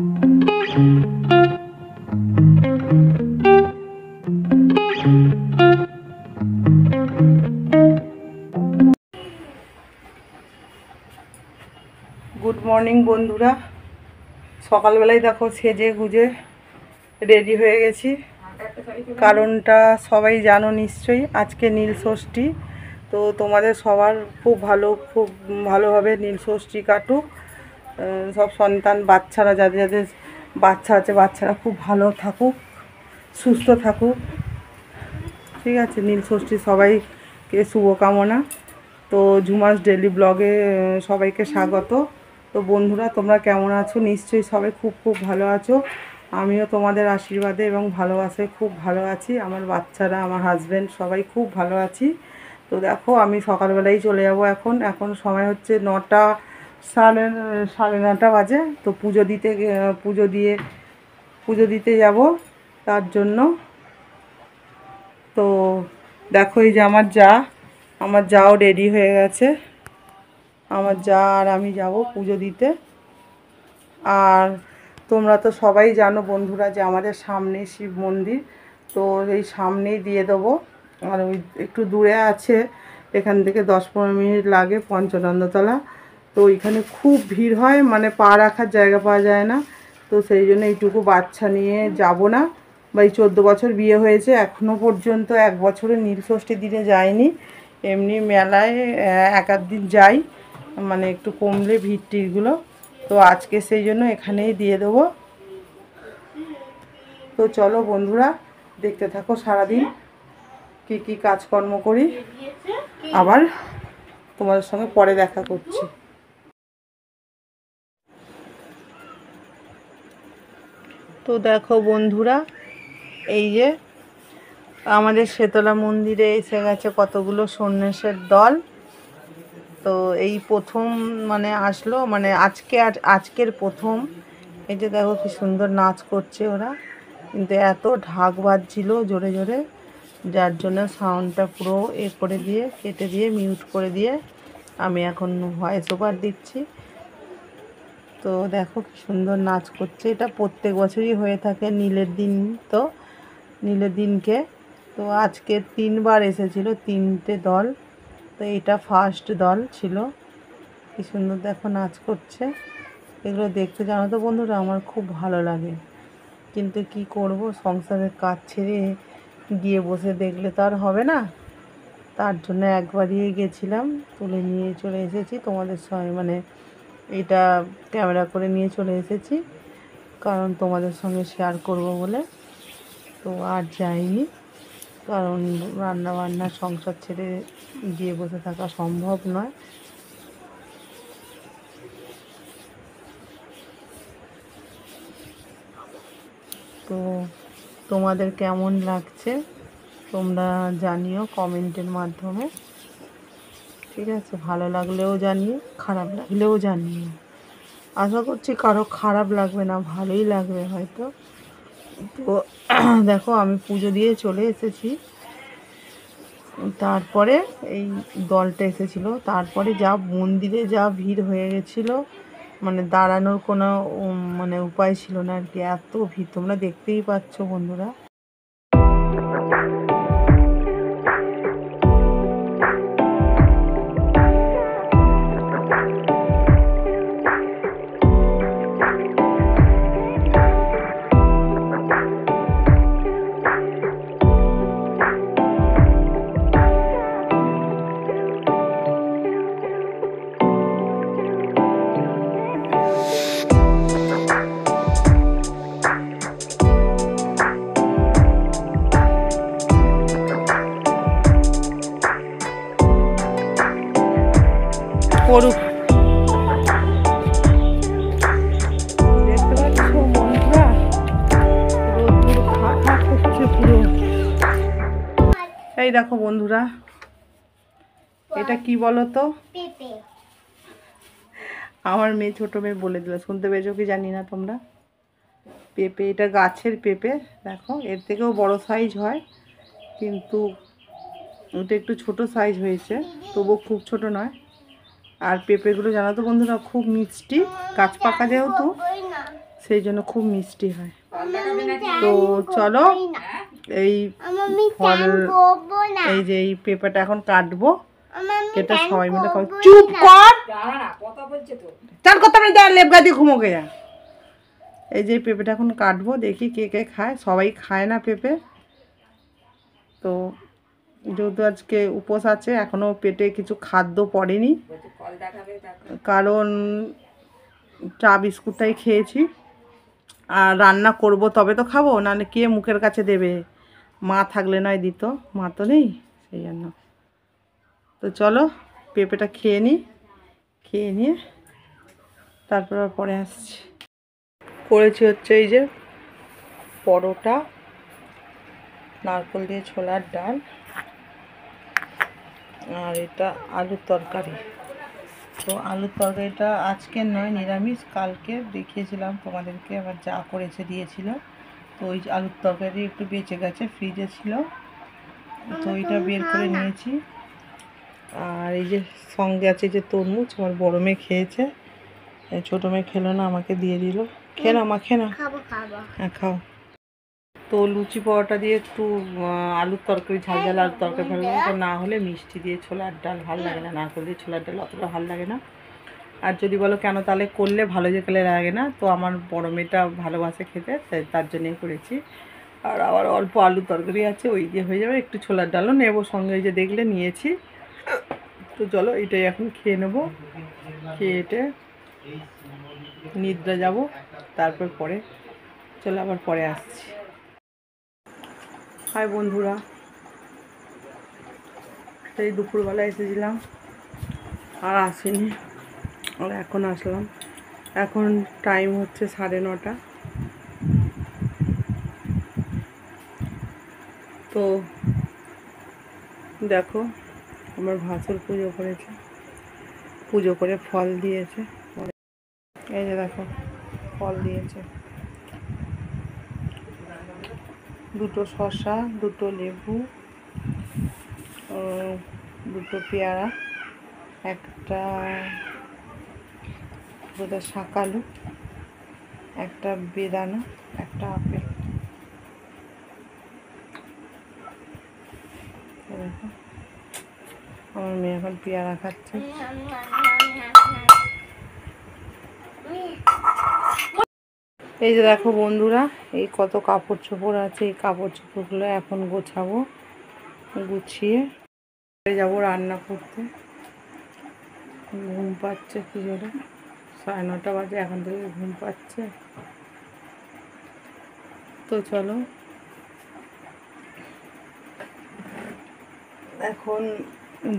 Good morning বন্ধুরা, সকালবেলায় দেখো সেজে গুজে রেডি হয়ে গেছি। কারণটা সবাই জানো নিশ্চয়ই, আজকে নীল ষষ্ঠী। তো তোমাদের সবার খুব ভালোভাবে নীল ষষ্ঠী কাটুক। সব সন্তান বাচ্চারা, যাদের যাদের বাচ্চা আছে, বাচ্চারা খুব ভালো থাকুক, সুস্থ থাকুক। ঠিক আছে, নীল ষষ্ঠী সবাইকে শুভকামনা। তো ঝুমাস ডেলি ব্লগে সবাইকে স্বাগত। তো বন্ধুরা, তোমরা কেমন আছো? নিশ্চয়ই সবাই খুব ভালো আছো। আমিও তোমাদের আশীর্বাদে এবং ভালোবাসায় খুব ভালো আছি। আমার বাচ্চারা, আমার হাজব্যান্ড, সবাই খুব ভালো আছি। তো দেখো, আমি সকালবেলাই চলে যাব। এখন সময় হচ্ছে 9টা, সাড়ে 9টা বাজে। তো পুজো দিতে যাব। তার জন্য তো দেখো, এই যে আমার যাও রেডি হয়ে গেছে। আমার যা আর আমি যাব পুজো দিতে। আর তোমরা তো সবাই জানো বন্ধুরা যে আমাদের সামনে শিব মন্দির। তো এই সামনেই দিয়ে দেবো। আর ওই একটু দূরে আছে, এখান থেকে 10-15 মিনিট লাগে, পঞ্চনন্দতলা। তো ওইখানে খুব ভিড় হয়, মানে পা রাখার জায়গা পাওয়া যায় না। তো সেই জন্য এইটুকু বাচ্চা নিয়ে যাব না। বা এই 14 বছর বিয়ে হয়েছে, এখনও পর্যন্ত এক বছরে নীল ষষ্ঠী দিনে যায়নি। এমনি মেলায় এক আধ দিন যাই, মানে একটু কমলে ভিড় টিড়গুলো। তো আজকে সেই জন্য এখানেই দিয়ে দেবো। তো চলো বন্ধুরা, দেখতে থাকো সারাদিন কি কাজকর্ম করি। আবার তোমাদের সঙ্গে পরে দেখা করছি। তো দেখো বন্ধুরা, এই যে আমাদের শেতলা মন্দিরে এসে গেছে কতগুলো সন্ন্যাসের দল। তো এই প্রথম মানে আসলো, মানে আজকের প্রথম। এই যে দেখো কি সুন্দর নাচ করছে ওরা, কিন্তু এত ঢাক বাজছিল জোরে জোরে, যার জন্য সাউন্ডটা পুরো কেটে দিয়ে মিউট করে দিয়ে আমি এখন ভয়েস ওভার দিচ্ছি। তো দেখো কি সুন্দর নাচ করছে। এটা প্রত্যেক বছরই হয়ে থাকে নীলের দিন। তো নীলের দিনকে তো আজকে 3বার এসেছিল, 3টে দল। তো এটা ফার্স্ট দল ছিল। কি সুন্দর দেখো নাচ করছে। এগুলো দেখতে জানো তো বন্ধুরা, আমার খুব ভালো লাগে। কিন্তু কি করব, সংসারের কাজ ছেড়ে গিয়ে বসে দেখলে তো আর হবে না। তার জন্য একবারই গেছিলাম, তুলে নিয়ে চলে এসেছি তোমাদের সঙ্গে, মানে এটা ক্যামেরা করে নিয়ে চলে এসেছি, কারণ তোমাদের সঙ্গে শেয়ার করব বলে। তো আর যাইনি, কারণ রান্না সংসার ছেড়ে গিয়ে বসে থাকা সম্ভব নয়। তো তোমাদের কেমন লাগছে তোমরা জানিও কমেন্টের মাধ্যমে। ঠিক আছে, ভালো লাগলেও জানিও, খারাপ লাগলেও জানিও। আশা করছি কারো খারাপ লাগবে না, ভালোই লাগবে হয়তো। তো দেখো, আমি পুজো দিয়ে চলে এসেছি। তারপরে এই দলটা এসেছিল, তারপরে মন্দিরে যা ভিড় হয়ে গেছিলো, মানে দাঁড়ানোর কোনো মানে উপায় ছিল না আর কি, এত ভিড় তোমরা দেখতেই পাচ্ছ বন্ধুরা। করুক, দেখতে পাচ্ছ বন্ধুরা, রোদ্দুর ফাঁকা করছে পুরো। এই দেখো বন্ধুরা, এটা কি বলো তো? আমার মেয়ে, ছোট মেয়ে বলে দিল, শুনতে পেয়েছো কি জানি না তোমরা। পেঁপে, এটা গাছের পেঁপে। দেখো, এর থেকেও বড় সাইজ হয়, কিন্তু ওটা একটু ছোট সাইজ হয়েছে, তবুও খুব ছোট নয়। আর পেঁপেগুলো জানো তো বন্ধুরা, খুব মিষ্টি, গাছ পাকা যেহেতু, সেই জন্য খুব মিষ্টি হয়। তো চলো এই ফল, এই যে এই পেঁপেটা এখন কাটবো, কেটে সবাই মিলে খাবো। চুপ কর, চার কথা বলে যা, লেবগা দিয়ে ঘুমোকে যা। এই যে পেঁপেটা এখন কাটবো, দেখি কে কে খায়। সবাই খায় না পেঁপে, তো যেহেতু আজকে উপোস আছে, এখনো পেটে কিছু খাদ্য পড়েনি, কারণ চা বিস্কুটটাই খেয়েছি। আর রান্না করব তবে তো খাবো, নাহলে কে মুখের কাছে দেবে? মা থাকলে নয় দিত, মা তো নেই, সেই জন্য। তো চলো পেঁপেটা খেয়ে নিই, খেয়ে নিয়ে তারপর পরে আসছি। করেছি হচ্ছে এই যে পরোটা, নারকেল দিয়ে ছোলার ডাল, আর এটা আলুর তরকারি। তো আলুর তরকারিটা আজকের নয়, নিরামিষ, কালকে দেখিয়েছিলাম তোমাদেরকে, আবার যা করেছে দিয়েছিল। তো ওই আলুর তরকারি একটু বেঁচে গেছে, ফ্রিজে ছিল, তো ওইটা বের করে নিয়েছি। আর এই যে সঙ্গে আছে যে তরমুজ, আমার বড় মেয়ে খেয়েছে, ছোটো মেয়ে খেলো না, আমাকে দিয়ে দিল। খেয়ে না মা, খেয়ে না। হ্যাঁ খাও। তো লুচি পরোটা দিয়ে একটু আলুর তরকারি, ঝাল ঝাল আলুর তরকারি ভালো লাগে, তো না হলে মিষ্টি দিয়ে ছোলার ডাল ভালো লাগে না, নারকেল দিয়ে ছোলার ডাল অতটা ভালো লাগে না। আর যদি বলো কেন, তাহলে করলে ভালো যে খেলে লাগে না, তো আমার বড় মেয়েটা ভালোবাসে খেতে, তার জন্যই করেছি। আর আবার অল্প আলু তরকারি আছে, ওই দিয়ে হয়ে যাবে। একটু ছোলার ডালও নেবো সঙ্গে, ওই যে দেখলে নিয়েছি। তো চলো এটাই এখন খেয়ে নেবো, খেয়ে এটে নিদ্রা যাব, তারপর পরে চলো আবার পরে আসছি। হাই বন্ধুরা, সেই দুপুরবেলা এসেছিলাম, আর আসিনি, আর এখন আসলাম। এখন টাইম হচ্ছে 9:30। তো দেখো আমার ভাসুর পুজো করেছে, পুজো করে ফল দিয়েছে। এই যে দেখো ফল দিয়েছে, 2টো শসা, 2টো লেবু, 2টো পেয়ারা, একটা বোধহয় শাকালু, একটা বেদানা, একটা আপেল। দেখো আমার মেয়ে এখন পেয়ারা খাচ্ছে। এই যে দেখো বন্ধুরা, এই কত কাপড় চোপড় আছে, এই কাপড় চোপড়গুলো এখন গোছাবো, গুছিয়ে যাবো রান্না করতে। ঘুম পাচ্ছে কি জোরে, 9:30 বাজে, এখন থেকে ঘুম পাচ্ছে। তো চলো এখন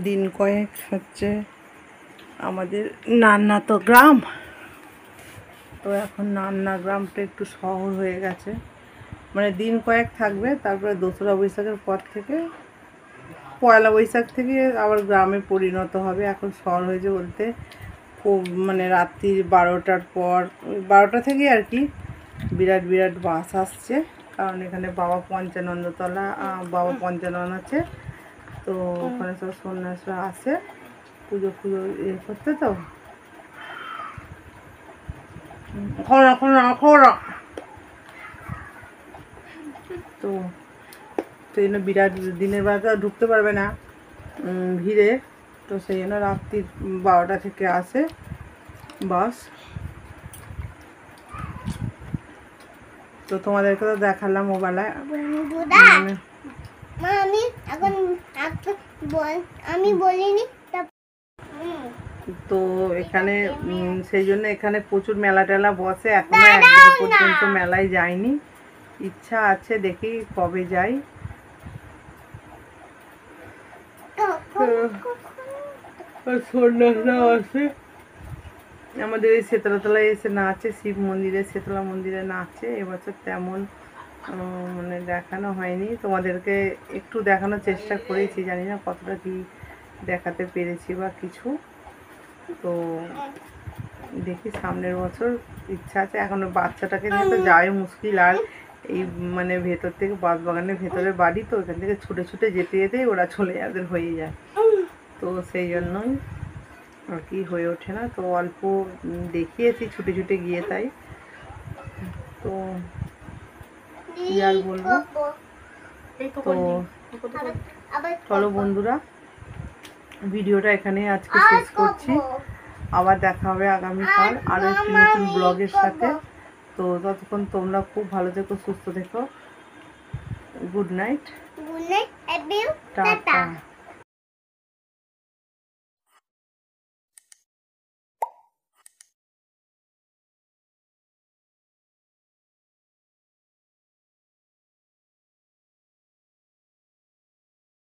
দিন কয়েক হচ্ছে আমাদের নান্না তো গ্রাম, তো এখন নান্না গ্রামটা একটু শহর হয়ে গেছে, মানে দিন কয়েক থাকবে, তারপরে 2রা বৈশাখের পর থেকে, 1লা বৈশাখ থেকে আবার গ্রামে পরিণত হবে। এখন শহর হয়েছে বলতে খুব, মানে রাত্রি 12টার পর, 12টা থেকে আর কি বিরাট বিরাট বাস আসছে, কারণ এখানে বাবা পঞ্চানন্দতলা, বাবা পঞ্চানন আছে, তো ওখানে সব সন্ন্যাসরা আসে পুজো ফুজো ইয়ে করতে। তো তো সেই জন্য বিরাট, দিনের বেলাটা ঢুকতে পারবে না ভিড়ে, তো সেই জন্য রাত্রি 12টা থেকে আসে বাস। তো তোমাদেরকে তো দেখালাম ওবেলায়। আমি বলিনি, তো এখানে সেই জন্য এখানে প্রচুর মেলা টেলা বসে, এখনো একদিন পর্যন্ত মেলায় যায়নি, ইচ্ছা আছে, দেখি কবে যাই। সন্ন্যাসরাও আছে আমাদের এই শীতলাতলায় এসে নাচে, শিব মন্দিরে, শীতলা মন্দিরে নাচে। এবছর তেমন মানে দেখানো হয়নি, তোমাদেরকে একটু দেখানোর চেষ্টা করেছি, জানি না কতটা কি দেখাতে পেরেছি বা কিছু। তো দেখি সামনের বছর ইচ্ছা আছে। এখন বাচ্চাটাকে নিয়ে তো যাওয়াই মুশকিল, আর এই মানে ভেতর থেকে বাঁশবাগানের ভেতরে বাড়ি, তো ওখান থেকে ছুটে ছুটে যেতে যেতেই ওরা চলে যাবে, হয়ে যায়, তো সেই জন্যই আর কি হয়ে ওঠে না। তো অল্প দেখিয়েছি ছুটে ছুটে গিয়ে, তাই কি আর বলবো। তো চলো বন্ধুরা, ভিডিওটা এখানে আজকে শেষ করছি। আবার দেখা হবে আগামীকাল আরও একটি নতুন ব্লগের সাথে। তো ততক্ষণ তোমরা খুব ভালো থেকো, সুস্থ থেকো। Good night, tata.